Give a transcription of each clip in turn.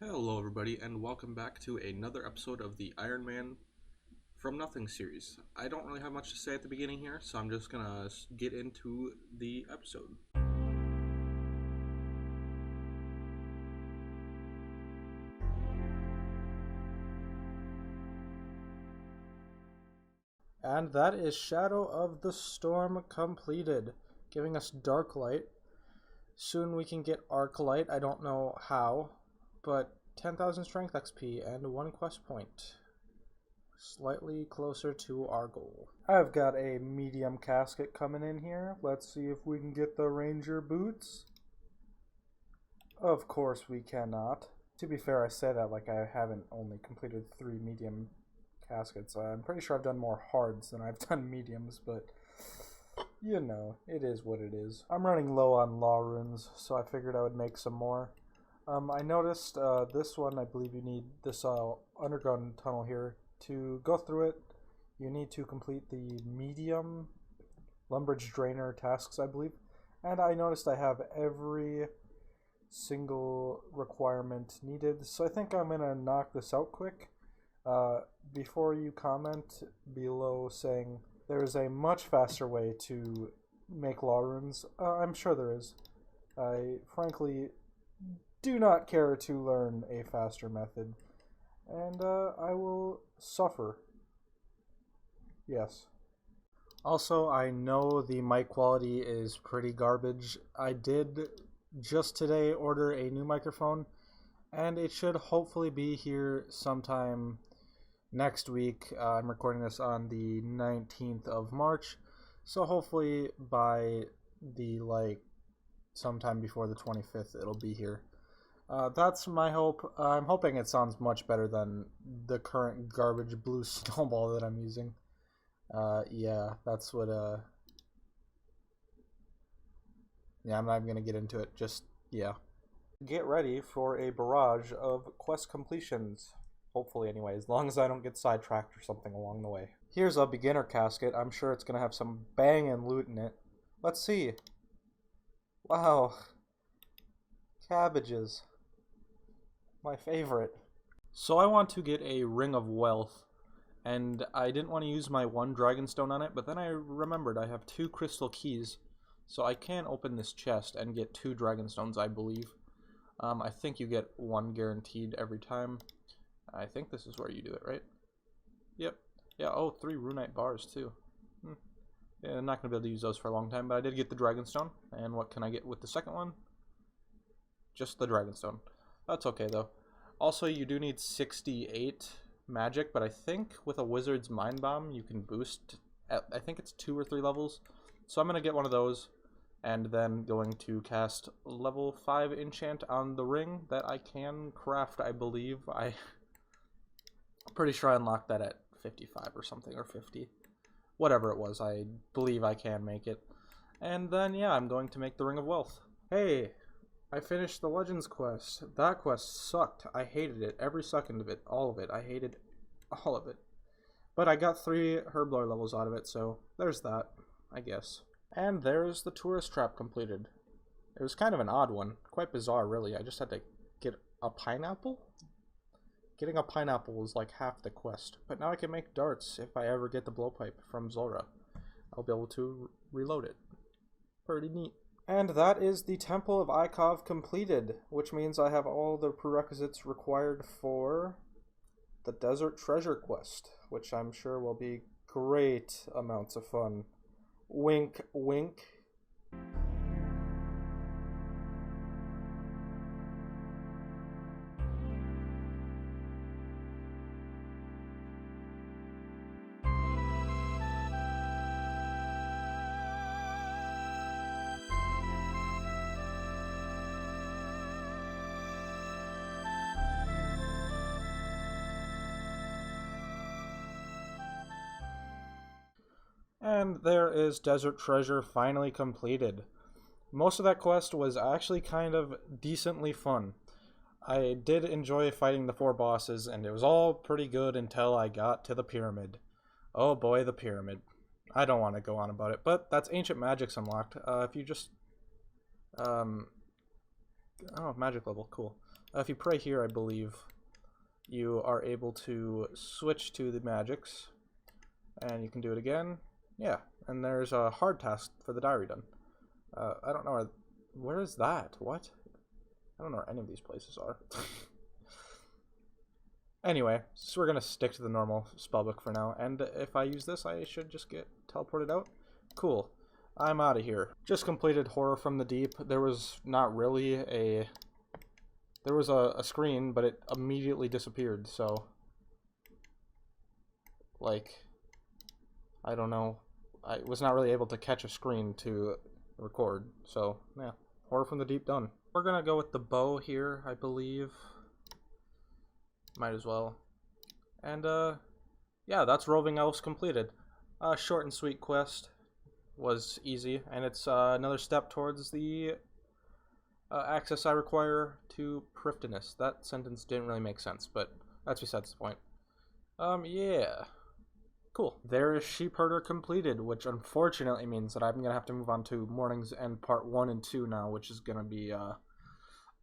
Hello, everybody, and welcome back to another episode of the Ironman from Nothing series. I don't really have much to say at the beginning here, so I'm just gonna get into the episode. And that is Shadow of the Storm completed, giving us Dark Light. Soon we can get Arc Light, I don't know how, but 10,000 Strength XP and 1 quest point. Slightly closer to our goal. I've got a medium casket coming in here. Let's see if we can get the Ranger boots. Of course we cannot. To be fair, I say that like I haven't only completed 3 medium caskets. I'm pretty sure I've done more hards than I've done mediums, but you know, it is what it is. I'm running low on law runes, so I figured I would make some more. I noticed this one, I believe you need this underground tunnel here. To go through it, you need to complete the medium Lumbridge Drainer tasks, I believe. And I noticed I have every single requirement needed, so I think I'm going to knock this out quick. Before you comment below saying there is a much faster way to make law runes, I'm sure there is. I frankly do not care to learn a faster method, and I will suffer. Yes. Also, I know the mic quality is pretty garbage. I did just today order a new microphone, and it should hopefully be here sometime next week. I'm recording this on the 19th of March, so hopefully by the sometime before the 25th it'll be here. That's my hope. I'm hoping it sounds much better than the current garbage blue snowball that I'm using. Yeah, that's what, yeah, I'm not even gonna get into it, just, yeah. Get ready for a barrage of quest completions. Hopefully, anyway, as long as I don't get sidetracked or something along the way. Here's a beginner casket. I'm sure it's gonna have some bangin' loot in it. Let's see. Wow. Cabbages. My favorite. So I want to get a Ring of Wealth, and I didn't want to use my 1 Dragonstone on it, but then I remembered I have 2 crystal keys, so I can open this chest and get 2 Dragonstones, I believe. I think you get 1 guaranteed every time. I think this is where you do it, right? Yep. Yeah, oh, 3 Runite bars, too. Yeah, I'm not going to be able to use those for a long time, but I did get the Dragonstone. And what can I get with the second one? Just the Dragonstone. That's okay, though. Also, you do need 68 magic, but I think with a Wizard's Mind Bomb, you can boost at, I think it's 2 or 3 levels. So I'm going to get one of those, and then going to cast level 5 enchant on the ring that I can craft, I believe. I'm pretty sure I unlocked that at 55 or something, or 50. Whatever it was, I believe I can make it. And then, yeah, I'm going to make the Ring of Wealth. Hey, I finished the Legends quest. That quest sucked. I hated it. Every second of it. All of it. I hated all of it. But I got 3 Herblore levels out of it, so there's that, I guess. And there's the Tourist Trap completed. It was kind of an odd one. Quite bizarre, really. I just had to get a pineapple? Getting a pineapple was like half the quest. But now I can make darts if I ever get the blowpipe from Zora. I'll be able to reload it. Pretty neat. And that is the Temple of Ikov completed, which means I have all the prerequisites required for the Desert Treasure quest, which I'm sure will be great amounts of fun. Wink, wink. And there is Desert Treasure finally completed. Most of that quest was actually kind of decently fun. I did enjoy fighting the 4 bosses, and it was all pretty good until I got to the pyramid. Oh boy, the pyramid. I don't want to go on about it, but that's Ancient Magic's unlocked. If you just... oh, magic level, cool. If you pray here, I believe, you are able to switch to the magics, and you can do it again. Yeah, and there's a hard task for the diary done. I don't know where is that? What? I don't know where any of these places are. Anyway, so we're gonna stick to the normal spellbook for now, and if I use this, I should just get teleported out. Cool. I'm out of here. Just completed Horror from the Deep. There was not really a... There was a screen, but it immediately disappeared, so... Like... I don't know. I was not really able to catch a screen to record, so, yeah. Horror from the Deep done. We're gonna go with the bow here, I believe. Might as well. And, yeah, that's Roving Elves completed. Short and sweet quest. Was easy, and it's another step towards the access I require to Prifdinus. That sentence didn't really make sense, but that's besides the point. Yeah. Cool. There is Sheep Herder completed, which unfortunately means that I'm going to have to move on to Morning's End Part 1 and 2 now, which is going to be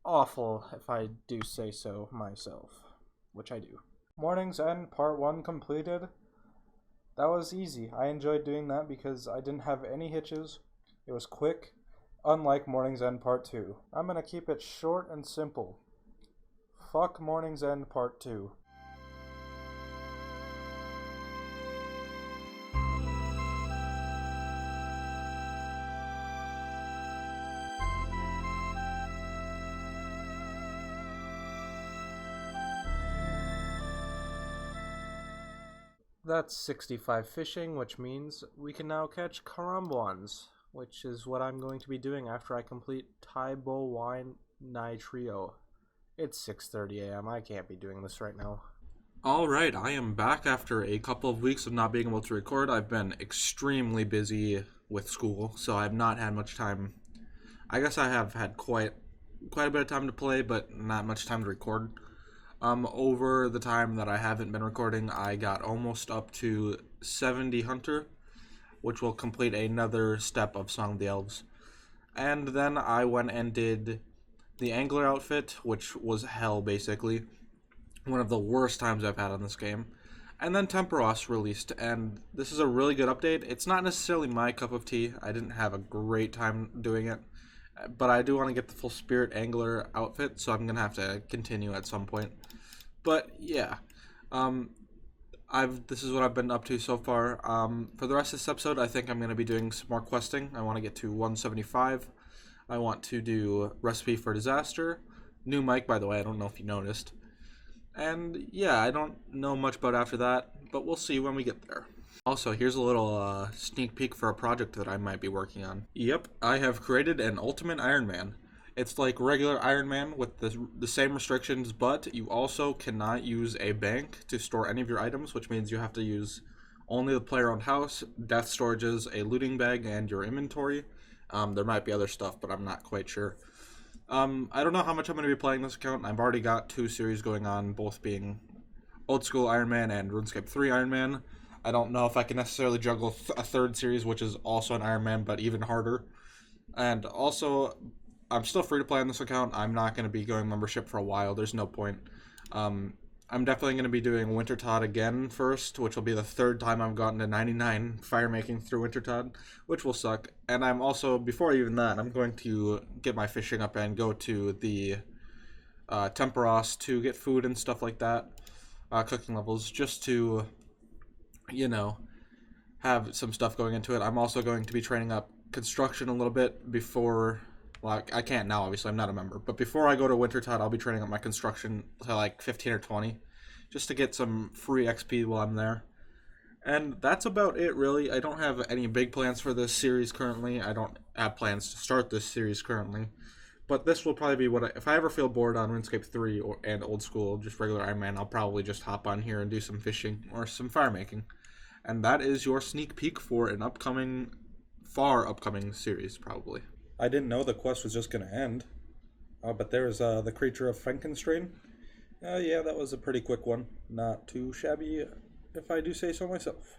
awful if I do say so myself, which I do. Morning's End Part 1 completed. That was easy. I enjoyed doing that because I didn't have any hitches. It was quick, unlike Morning's End Part 2. I'm gonna keep it short and simple. Fuck Morning's End Part 2. That's 65 fishing, which means we can now catch Karambwans, which is what I'm going to be doing after I complete Taibo Wine Nitrio. It's 6:30 a.m. I can't be doing this right now. Alright, I am back after a couple of weeks of not being able to record. I've been extremely busy with school, so I've not had much time. I guess I have had quite a bit of time to play, but not much time to record. Over the time that I haven't been recording, I got almost up to 70 Hunter, which will complete another step of Song of the Elves. And then I went and did the Angler outfit, which was hell, basically. One of the worst times I've had on this game. And then Temperos released, and this is a really good update. It's not necessarily my cup of tea. I didn't have a great time doing it. But I do want to get the full Spirit Angler outfit, so I'm going to have to continue at some point. But yeah, this is what I've been up to so far. For the rest of this episode, I think I'm going to be doing some more questing. I want to get to 175. I want to do Recipe for Disaster. New mic, by the way, I don't know if you noticed. And yeah, I don't know much about after that, but we'll see when we get there. Also, here's a little sneak peek for a project that I might be working on. Yep, I have created an Ultimate Ironman. It's like regular Iron Man with the same restrictions, but you also cannot use a bank to store any of your items, which means you have to use only the player-owned house, death storages, a looting bag, and your inventory. There might be other stuff, but I'm not quite sure. I don't know how much I'm going to be playing this account. I've already got 2 series going on, both being Old School Iron Man and RuneScape 3 Iron Man. I don't know if I can necessarily juggle a 3rd series, which is also an Iron Man, but even harder. And also, I'm still free to play on this account. I'm not going to be going membership for a while. There's no point. I'm definitely going to be doing Wintertodt again first, which will be the 3rd time I've gotten to 99 fire making through Wintertodt, which will suck. And I'm also, before even that, I'm going to get my fishing up and go to the Temperos to get food and stuff like that, cooking levels, just to, you know, have some stuff going into it. I'm also going to be training up construction a little bit before... Well, I can't now, obviously, I'm not a member. But before I go to Wintertodt, I'll be training up my construction to like 15 or 20. Just to get some free XP while I'm there. And that's about it, really. I don't have any big plans for this series currently. I don't have plans to start this series currently. But this will probably be if I ever feel bored on RuneScape 3 and Old School, just regular Iron Man, I'll probably just hop on here and do some fishing or some fire making. And that is your sneak peek for an far upcoming series, probably. I didn't know the quest was just going to end. But there's the Creature of Frankenstein. Yeah, that was a pretty quick one. Not too shabby, if I do say so myself.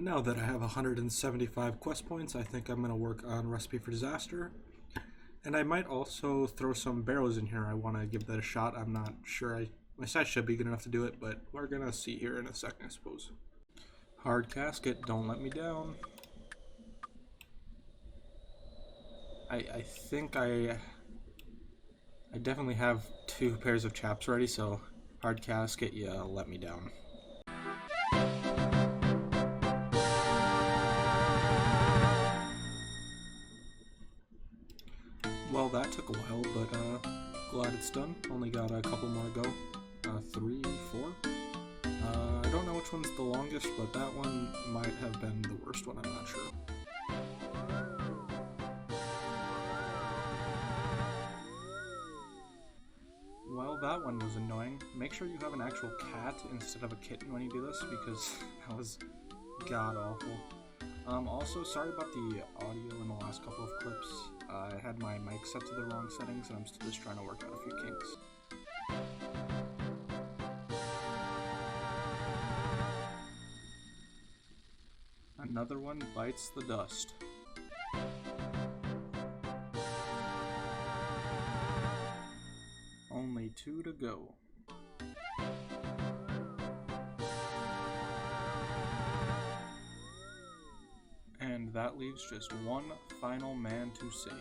Now that I have 175 quest points, I think I'm going to work on Recipe for Disaster. And I might also throw some barrows in here. I want to give that a shot. I'm not sure. My stat should be good enough to do it, but we're going to see here in a second, I suppose. Hard casket, don't let me down. I think I definitely have 2 pairs of chaps ready, so hard casket, yeah, let me down. Well, that took a while, but glad it's done. Only got a couple more to go. 3, 4. I don't know which one's the longest, but that one might have been the worst one, I'm not sure. Well, that one was annoying. Make sure you have an actual cat instead of a kitten when you do this, because that was god-awful. Also, sorry about the audio in the last couple of clips. I had my mic set to the wrong settings, and I'm still just trying to work out a few kinks. Another one bites the dust. Only 2 to go. And that leaves just one final man to save.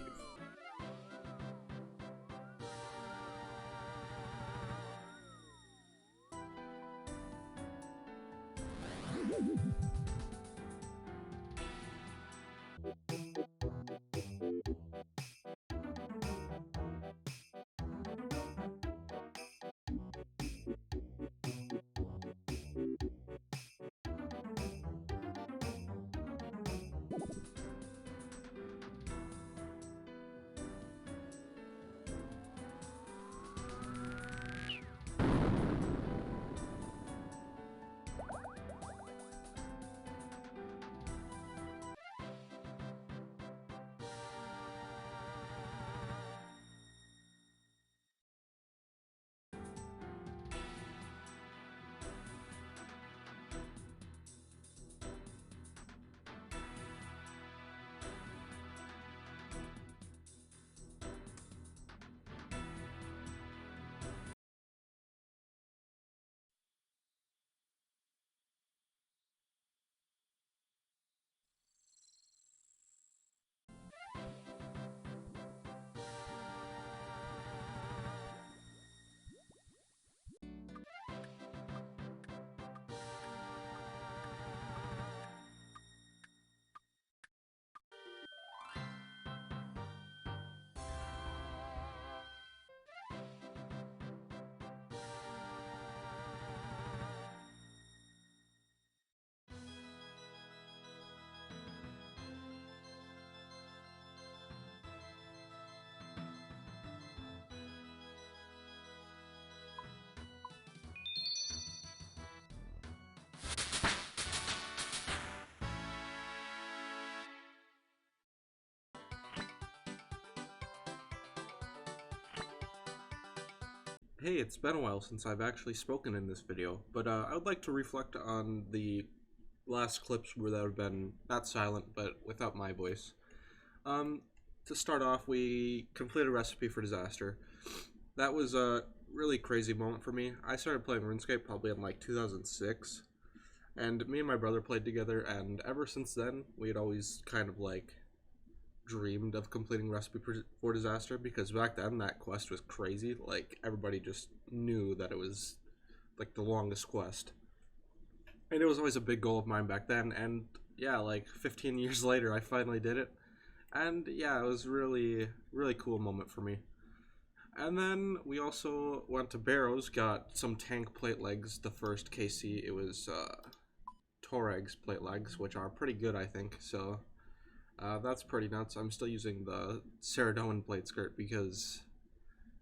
Hey, it's been a while since I've actually spoken in this video, but I would like to reflect on the last clips where that have been not silent, but without my voice. To start off, we completed a Recipe for Disaster. That was a really crazy moment for me. I started playing RuneScape probably in like 2006, and me and my brother played together, and ever since then, we had always kind of like dreamed of completing Recipe for Disaster, because back then that quest was crazy. Like, everybody just knew that it was like the longest quest. And it was always a big goal of mine back then, and yeah, like 15 years later I finally did it. And yeah, it was really cool moment for me. And then we also went to Barrows, got some tank plate legs, the first KC. It was Toreg's plate legs, which are pretty good, I think. So that's pretty nuts. I'm still using the Ceradoan plate skirt because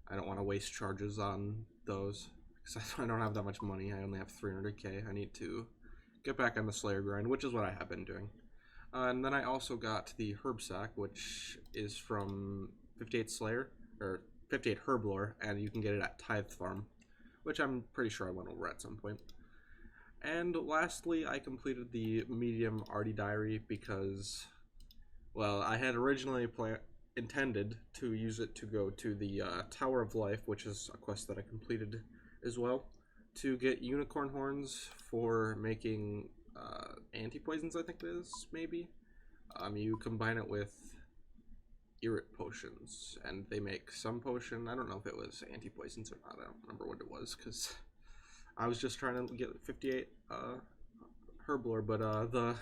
I don't want to waste charges on those, because I don't have that much money. I only have 300k. I need to get back on the Slayer grind, which is what I have been doing. And then I also got the Herb Sack, which is from 58 Slayer, or 58 Herblore, and you can get it at Tithe Farm, which I'm pretty sure I went over at some point. And lastly, I completed the medium arty diary because, well, I had originally intended to use it to go to the Tower of Life, which is a quest that I completed as well, to get unicorn horns for making anti-poisons, I think it is, maybe. You combine it with Irrit potions, and they make some potion. I don't know if it was anti-poisons or not. I don't remember what it was, because I was just trying to get 58 herblore, but the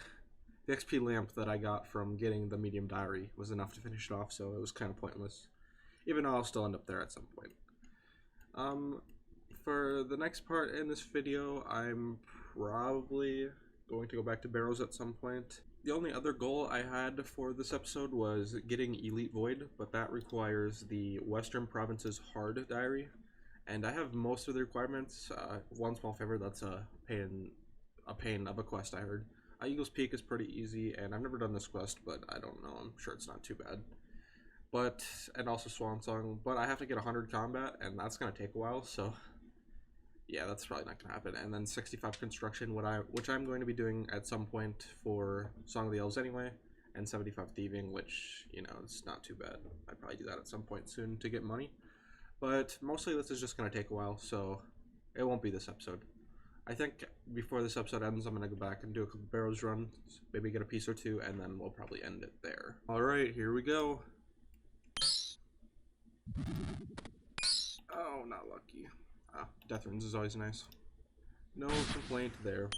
XP lamp that I got from getting the medium diary was enough to finish it off, so it was kind of pointless. Even though I'll still end up there at some point. For the next part in this video, I'm probably going to go back to barrows at some point. The only other goal I had for this episode was getting Elite Void, but that requires the Western Province's Hard Diary, and I have most of the requirements. One small favor, that's a pain of a quest I heard. Eagle's Peak is pretty easy, and I've never done this quest, but I don't know. I'm sure it's not too bad. And also Swan Song, but I have to get 100 combat, and that's gonna take a while. So yeah, that's probably not gonna happen. And then 65 construction, which I'm going to be doing at some point for Song of the Elves anyway, and 75 thieving, which, you know, it's not too bad. I'd probably do that at some point soon to get money. But mostly this is just gonna take a while, so it won't be this episode. I think before this episode ends, I'm gonna go back and do a couple barrows runs, maybe get a piece or two, and then we'll probably end it there. Alright, here we go. Oh, not lucky. Death runes is always nice. No complaint there.